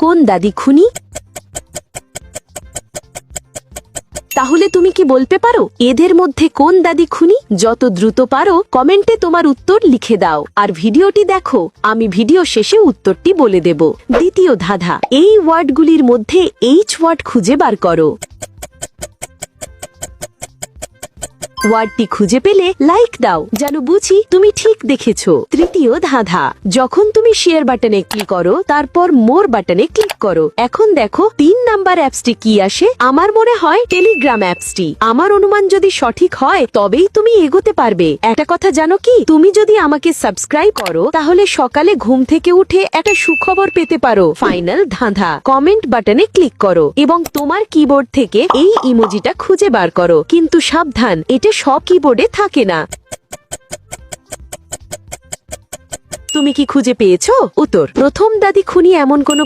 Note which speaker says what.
Speaker 1: কোন দাদি খুনি? তাহলে তুমি কি বলতে পারো এদের মধ্যে কোন দাদি খুনি? যত দ্রুত পারো কমেন্টে তোমার উত্তর লিখে দাও আর ভিডিওটি দেখো, আমি ভিডিও শেষে উত্তরটি বলে দেব। দ্বিতীয় ধাঁধা, এই ওয়ার্ডগুলির মধ্যে এইচ ওয়ার্ড খুঁজে বার করো। ওয়ার্ডটি খুঁজে পেলে লাইক দাও, যেন বুঝি তুমি ঠিক দেখেছো। তৃতীয় ধাঁধা, যখন তুমি শেয়ার বাটনে ক্লিক করো তারপর মোর বাটনে ক্লিক করো। এখন দেখো 3 নাম্বার অ্যাপসটি কি আসে। আমার মনে হয় টেলিগ্রাম অ্যাপসটি। আমার অনুমান যদি সঠিক হয় তবেই তুমি এগোতে পারবে। একটা কথা জানো কি, তুমি যদি আমাকে সাবস্ক্রাইব করো তাহলে সকালে ঘুম থেকে উঠে একটা সুখবর পেতে পারো। ফাইনাল ধাঁধা, কমেন্ট বাটনে ক্লিক করো এবং তোমার কিবোর্ড থেকে এই ইমোজিটা খুঁজে বার করো, কিন্তু সাবধান, এটা সব কিবোর্ডে থাকে না। তুমি কি খুঁজে পেয়েছো উত্তর? প্রথম দাদি খুনি এমন কোনো